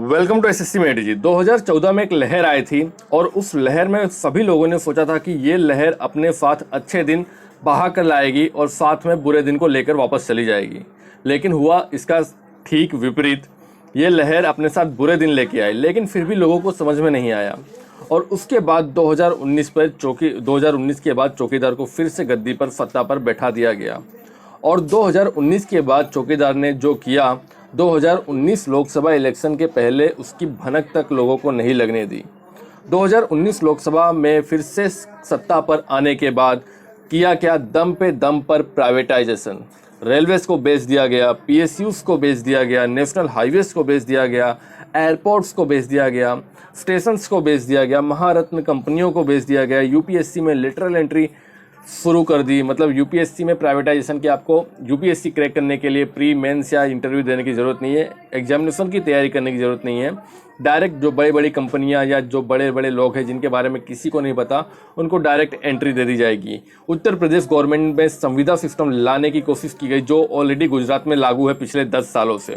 Welcome to SSC met जी। 2014 में एक लहर आई थी और उस लहर में सभी लोगों ने सोचा था कि ये लहर अपने साथ अच्छे दिन बहा कर लाएगी और साथ में बुरे दिन को लेकर वापस चली जाएगी। लेकिन हुआ इसका ठीक विपरीत। ये लहर अपने साथ बुरे दिन लेके आई, लेकिन फिर भी लोगों को समझ में नहीं आया। और उसके बाद 2019 के बाद चौकीदार को फिर से गद्दी पर सत्ता पर बैठा दिया गया। और 2019 के बाद चौकीदार ने जो किया, 2019 लोकसभा इलेक्शन के पहले उसकी भनक तक लोगों को नहीं लगने दी। 2019 लोकसभा में फिर से सत्ता पर आने के बाद किया क्या, दम पे दम पर प्राइवेटाइजेशन। रेलवेज को बेच दिया गया, पीएसयूज को बेच दिया गया, नेशनल हाईवेज को बेच दिया गया, एयरपोर्ट्स को बेच दिया गया, स्टेशंस को बेच दिया गया, महारत्न कंपनियों को बेच दिया गया। यूपीएससी में लेटरल एंट्री शुरू कर दी। मतलब यूपीएससी में प्राइवेटाइजेशन की आपको यूपीएससी क्रैक करने के लिए प्री मेंस या इंटरव्यू देने की ज़रूरत नहीं है, एग्जामिनेशन की तैयारी करने की ज़रूरत नहीं है। डायरेक्ट जो बड़ी बड़ी कंपनियां या जो बड़े बड़े लोग हैं जिनके बारे में किसी को नहीं पता, उनको डायरेक्ट एंट्री दे दी जाएगी। उत्तर प्रदेश गवर्नमेंट में संविदा सिस्टम लाने की कोशिश की गई, जो ऑलरेडी गुजरात में लागू है पिछले 10 सालों से।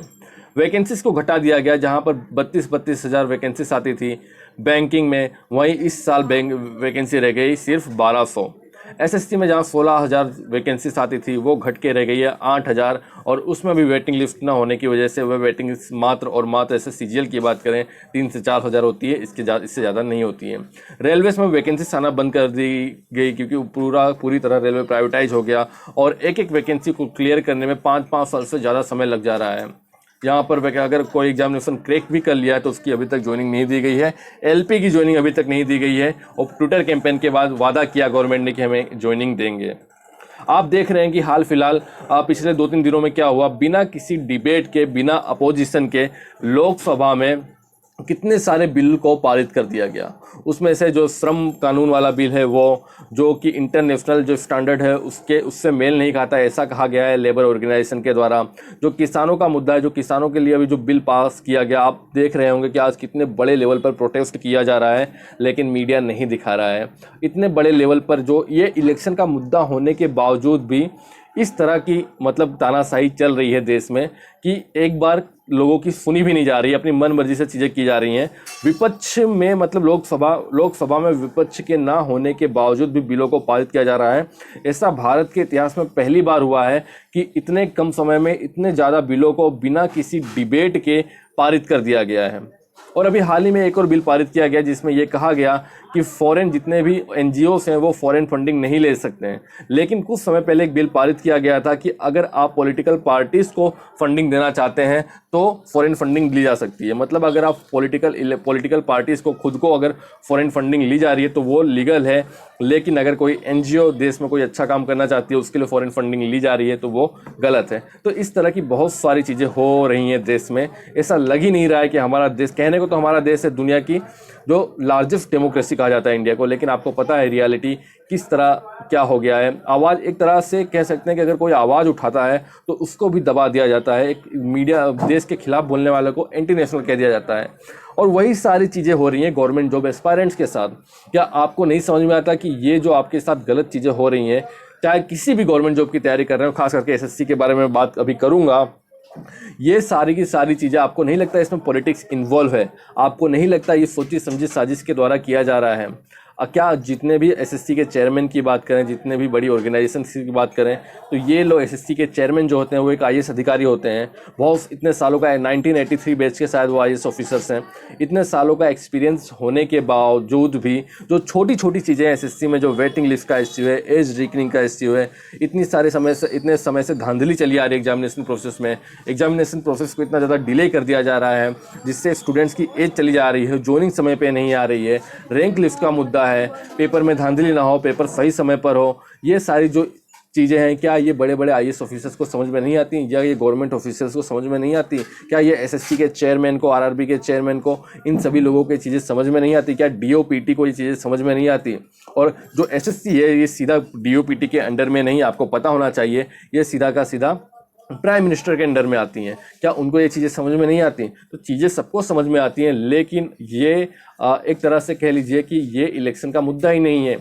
वैकेंसीज को घटा दिया गया, जहां पर 32 हज़ार वैकेंसीज आती थी बैंकिंग में, वहीं इस साल बैंक वैकेंसी रह गई सिर्फ 1200। एसएससी में जहां 16,000 वैकेंसीज आती थी वो घट के रह गई है 8,000, और उसमें भी वेटिंग लिस्ट ना होने की वजह से वह वेटिंग लिस्ट मात्र और मात्र एसएससीजीएल की बात करें 3 से 4 हज़ार होती है, इससे ज़्यादा नहीं होती है। रेलवेज में वैकेंसीज आना बंद कर दी गई क्योंकि पूरी तरह रेलवे प्राइवेटाइज हो गया और एक एक वैकेंसी को क्लियर करने में 5-5 साल से ज़्यादा समय लग जा रहा है। यहाँ पर अगर कोई एग्जामिनेशन क्रैक भी कर लिया है तो उसकी अभी तक ज्वाइनिंग नहीं दी गई है, एलपी की ज्वाइनिंग अभी तक नहीं दी गई है, और ट्विटर कैंपेन के बाद वादा किया गवर्नमेंट ने कि हमें ज्वाइनिंग देंगे। आप देख रहे हैं कि हाल फिलहाल पिछले 2-3 दिनों में क्या हुआ। बिना किसी डिबेट के, बिना अपोजिशन के लोकसभा में कितने सारे बिल को पारित कर दिया गया। उसमें से जो श्रम कानून वाला बिल है, वो जो कि इंटरनेशनल जो स्टैंडर्ड है उससे मेल नहीं खाता, ऐसा कहा गया है लेबर ऑर्गेनाइजेशन के द्वारा। जो किसानों का मुद्दा है, जो किसानों के लिए अभी जो बिल पास किया गया, आप देख रहे होंगे कि आज कितने बड़े लेवल पर प्रोटेस्ट किया जा रहा है, लेकिन मीडिया नहीं दिखा रहा है। इतने बड़े लेवल पर जो ये इलेक्शन का मुद्दा होने के बावजूद भी इस तरह की मतलब तानाशाही चल रही है देश में कि एक बार लोगों की सुनी भी नहीं जा रही है, अपनी मन मर्जी से चीज़ें की जा रही हैं। विपक्ष में मतलब लोकसभा में विपक्ष के ना होने के बावजूद भी बिलों को पारित किया जा रहा है। ऐसा भारत के इतिहास में पहली बार हुआ है कि इतने कम समय में इतने ज़्यादा बिलों को बिना किसी डिबेट के पारित कर दिया गया है। और अभी हाल ही में एक और बिल पारित किया गया जिसमें यह कहा गया कि फॉरेन जितने भी एनजीओस हैं वो फॉरेन फंडिंग नहीं ले सकते हैं। लेकिन कुछ समय पहले एक बिल पारित किया गया था कि अगर आप पॉलिटिकल पार्टीज़ को फंडिंग देना चाहते हैं तो फॉरेन फंडिंग ली जा सकती है। मतलब अगर आप पॉलिटिकल पार्टीज़ को खुद को अगर फॉरेन फंडिंग ली जा रही है तो वो लीगल है, लेकिन अगर कोई एनजीओ देश में कोई अच्छा काम करना चाहती है उसके लिए फॉरेन फंडिंग ली जा रही है तो वो गलत है। तो इस तरह की बहुत सारी चीज़ें हो रही हैं देश में। ऐसा लग ही नहीं रहा है कि हमारा देश, कहने को तो हमारा देश है दुनिया की जो लार्जेस्ट डेमोक्रेसी कहा जाता है इंडिया को, लेकिन आपको पता है रियलिटी किस तरह क्या हो गया है। आवाज़ एक तरह से कह सकते हैं कि अगर कोई आवाज़ उठाता है तो उसको भी दबा दिया जाता है। एक मीडिया देश के खिलाफ बोलने वाले को एंटी नेशनल कह दिया जाता है। और वही सारी चीज़ें हो रही हैं गवर्नमेंट जॉब एस्पायरेंट्स के साथ। क्या आपको नहीं समझ में आता कि ये जो आपके साथ गलत चीज़ें हो रही हैं, चाहे किसी भी गवर्नमेंट जॉब की तैयारी कर रहे हो, खास करके एसएससी के बारे में बात अभी करूँगा, ये सारी की सारी चीज़ें आपको नहीं लगता इसमें पॉलिटिक्स इन्वॉल्व है? आपको नहीं लगता ये सोची समझी साजिश के द्वारा किया जा रहा है? क्या जितने भी एसएससी के चेयरमैन की बात करें, जितने भी बड़ी ऑर्गेनाइजेशन की बात करें, तो ये लोग एसएससी के चेयरमैन जो होते हैं वो एक आईएएस अधिकारी होते हैं। बहुत इतने सालों का 1983 बैच के शायद वो आईएएस ऑफिसर्स हैं। इतने सालों का एक्सपीरियंस होने के बावजूद भी जो छोटी छोटी चीज़ें एसएससी में, जो वेटिंग लिस्ट का इश्यू है, एज रिकनिंग का इश्यू है, इतने समय से धांधली चली आ रही है एग्जामिनेशन प्रोसेस में। एग्जामिनेशन प्रोसेस को इतना ज़्यादा डिले कर दिया जा रहा है जिससे स्टूडेंट्स की एज चली जा रही है, ज्वाइनिंग समय पर नहीं आ रही है, रैंक लिस्ट का मुद्दा है, पेपर में धांधली ना हो, पेपर सही समय पर हो। ये सारी जो चीज़ें हैं, क्या ये बड़े बड़े आईएएस ऑफिसर्स को समझ में नहीं आती, या ये गवर्नमेंट ऑफिसर्स को समझ में नहीं आती? क्या ये एसएससी के चेयरमैन को, आरआरबी के चेयरमैन को, इन सभी लोगों की चीज़ें समझ में नहीं आती? क्या डीओपीटी को ये चीज़ें समझ में नहीं आती? और जो एसएससी है ये सीधा डीओपीटी के अंडर में नहीं, आपको पता होना चाहिए, ये सीधा का सीधा प्राइम मिनिस्टर के अंडर में आती हैं। क्या उनको ये चीज़ें समझ में नहीं आती? तो चीज़ें सबको समझ में आती हैं, लेकिन ये एक तरह से कह लीजिए कि ये इलेक्शन का मुद्दा ही नहीं है।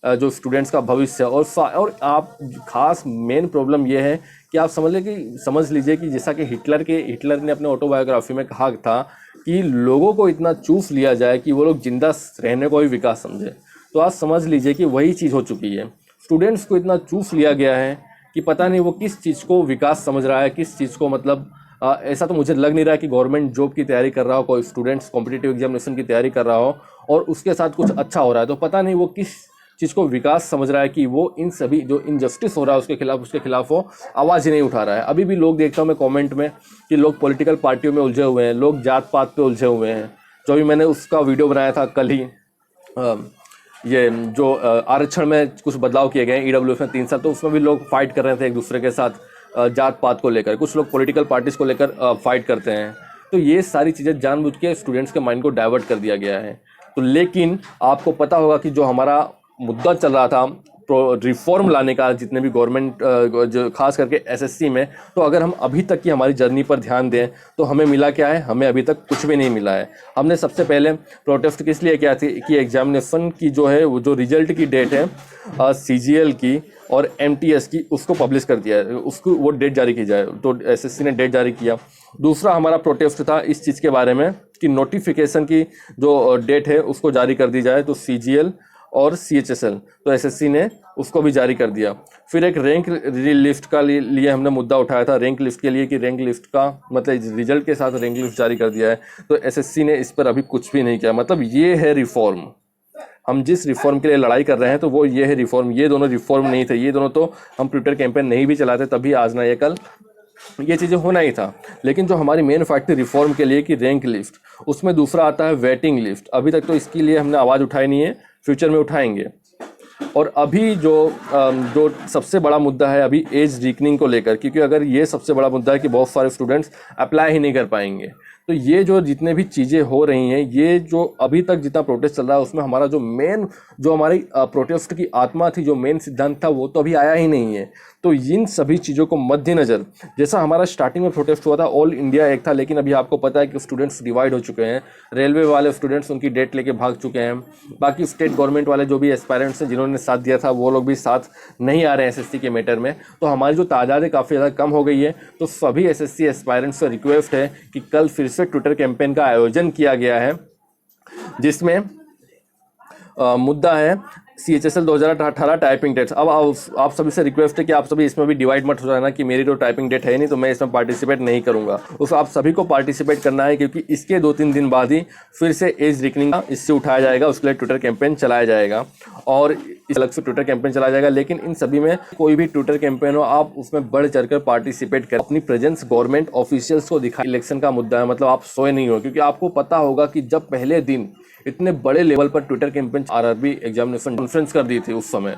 जो स्टूडेंट्स का भविष्य और आप खास मेन प्रॉब्लम ये है कि आप समझ लीजिए कि जैसा कि हिटलर ने अपने ऑटोबायोग्राफी में कहा था कि लोगों को इतना चूस लिया जाए कि वो लोग जिंदा रहने को ही विकास समझे। तो आप समझ लीजिए कि वही चीज़ हो चुकी है। स्टूडेंट्स को इतना चूस लिया गया है कि पता नहीं वो किस चीज़ को विकास समझ रहा है, किस चीज़ को मतलब ऐसा तो मुझे लग नहीं रहा कि गवर्नमेंट जॉब की तैयारी कर रहा हो, कोई स्टूडेंट्स कॉम्पिटिटिव एग्जामिनेशन की तैयारी कर रहा हो और उसके साथ कुछ अच्छा हो रहा है। तो पता नहीं वो किस चीज़ को विकास समझ रहा है कि वो इन सभी जो इनजस्टिस हो रहा है उसके खिलाफ वो आवाज़ ही नहीं उठा रहा है। अभी भी लोग देखता हूँ मैं कमेंट में कि लोग पॉलिटिकल पार्टियों में उलझे हुए हैं, लोग जात पात पे उलझे हुए हैं। जो भी मैंने उसका वीडियो बनाया था कल ही, ये जो आरक्षण में कुछ बदलाव किए गए ईडब्ल्यूएस में 3 साल, तो उसमें भी लोग फाइट कर रहे थे एक दूसरे के साथ जात पात को लेकर। कुछ लोग पॉलिटिकल पार्टीज को लेकर फाइट करते हैं। तो ये सारी चीज़ें जानबूझ के स्टूडेंट्स के माइंड को डाइवर्ट कर दिया गया है। तो लेकिन आपको पता होगा कि जो हमारा मुद्दा चल रहा था रिफॉर्म लाने का, जितने भी गवर्नमेंट जो खास करके एसएससी में, तो अगर हम अभी तक की हमारी जर्नी पर ध्यान दें तो हमें मिला क्या है? हमें अभी तक कुछ भी नहीं मिला है। हमने सबसे पहले प्रोटेस्ट किस लिए किया थी कि एग्जामिनेशन की जो है वो जो रिजल्ट की डेट है सीजीएल की और एमटीएस की, उसको पब्लिश कर दिया है, उसको वो डेट जारी की जाए। तो एसएससी ने डेट जारी किया। दूसरा हमारा प्रोटेस्ट था इस चीज़ के बारे में कि नोटिफिकेशन की जो डेट है उसको जारी कर दी जाए, तो सीजीएल और सीएचएसएल, तो एसएससी ने उसको भी जारी कर दिया। फिर एक रैंक लिस्ट का लिए हमने मुद्दा उठाया था, रैंक लिस्ट के लिए कि रैंक लिस्ट का मतलब रिजल्ट के साथ रैंक लिस्ट जारी कर दिया है, तो एसएससी ने इस पर अभी कुछ भी नहीं किया। मतलब ये है रिफॉर्म। हम जिस रिफॉर्म के लिए लड़ाई कर रहे हैं तो वो ये है रिफॉर्म। ये दोनों रिफॉर्म नहीं थे, ये दोनों तो हम ट्विटर कैंपेन नहीं भी चलाते तभी आज ना ये कल ये चीज़ें होना ही था। लेकिन जो हमारी मेन फैक्ट थी रिफॉर्म के लिए कि रैंक लिस्ट, उसमें दूसरा आता है वेटिंग लिस्ट। अभी तक तो इसके लिए हमने आवाज़ उठाई नहीं है, फ्यूचर में उठाएंगे। और अभी जो सबसे बड़ा मुद्दा है अभी एज रीकनिंग को लेकर, क्योंकि अगर ये सबसे बड़ा मुद्दा है कि बहुत सारे स्टूडेंट्स अप्लाई ही नहीं कर पाएंगे। तो ये जो जितने भी चीज़ें हो रही हैं, ये जो अभी तक जितना प्रोटेस्ट चल रहा है उसमें हमारा जो हमारी प्रोटेस्ट की आत्मा थी, जो मेन सिद्धांत था, वो तो अभी आया ही नहीं है। तो इन सभी चीज़ों को मद्देनज़र, जैसा हमारा स्टार्टिंग में प्रोटेस्ट हुआ था ऑल इंडिया एक था, लेकिन अभी आपको पता है कि स्टूडेंट्स डिवाइड हो चुके हैं। रेलवे वाले स्टूडेंट्स उनकी डेट लेके भाग चुके हैं। बाकी स्टेट गवर्नमेंट वाले जो भी एस्पायरेंट्स हैं जिन्होंने साथ दिया था वो लोग भी साथ नहीं आ रहे हैं एसएससी के मैटर में। तो हमारी जो तादाद है काफ़ी ज़्यादा कम हो गई है। तो सभी एसएससी एस्पायरेंट्स से रिक्वेस्ट है कि कल फिर से ट्विटर कैंपेन का आयोजन किया गया है, जिसमें मुद्दा है सीएचएसएल 2018 टाइपिंग डेट्स। अब आप सभी से रिक्वेस्ट है कि आप सभी इसमें भी डिवाइड मत हो जाना कि मेरी तो टाइपिंग डेट है नहीं तो मैं इसमें पार्टिसिपेट नहीं करूंगा। उस आप सभी को पार्टिसिपेट करना है, क्योंकि इसके 2-3 दिन बाद ही फिर से एज रिकनिंग इससे उठाया जाएगा, उसके लिए ट्विटर कैंपेन चलाया जाएगा और इस अलग से ट्विटर कैंपेन चलाया जाएगा। लेकिन इन सभी में कोई भी ट्विटर कैंपेन हो, आप उसमें बढ़ चढ़कर पार्टिसिपेट कर अपनी प्रेजेंस गवर्नमेंट ऑफिशियल्स को दिखा। इलेक्शन का मुद्दा है, मतलब आप सोए नहीं हो, क्योंकि आपको पता होगा कि जब पहले दिन इतने बड़े लेवल पर Twitter campaign RRB examination conference कर दी थी उस समय,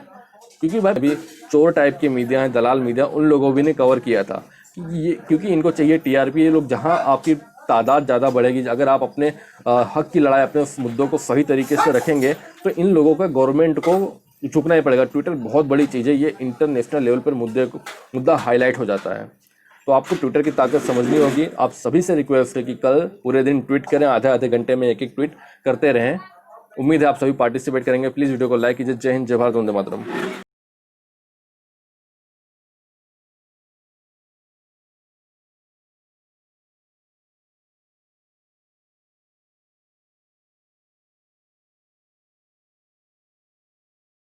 क्योंकि भाई अभी चोर टाइप की मीडिया है, दलाल मीडिया, उन लोगों भी ने कवर किया था क्योंकि इनको चाहिए टीआरपी। ये लोग जहां आपकी तादाद ज़्यादा बढ़ेगी, अगर आप अपने हक की लड़ाई, अपने मुद्दों को सही तरीके से रखेंगे, तो इन लोगों का गवर्नमेंट को झुकना ही पड़ेगा। ट्विटर बहुत बड़ी चीज़ है, ये इंटरनेशनल लेवल पर मुद्दा हाईलाइट हो जाता है। तो आपको ट्विटर की ताकत समझनी होगी। आप सभी से रिक्वेस्ट है कि कल पूरे दिन ट्वीट करें, आधे घंटे में एक ट्वीट करते रहें। उम्मीद है आप सभी पार्टिसिपेट करेंगे। प्लीज़ वीडियो को लाइक कीजिए। जय हिंद, जय भारत, वंदे मातरम।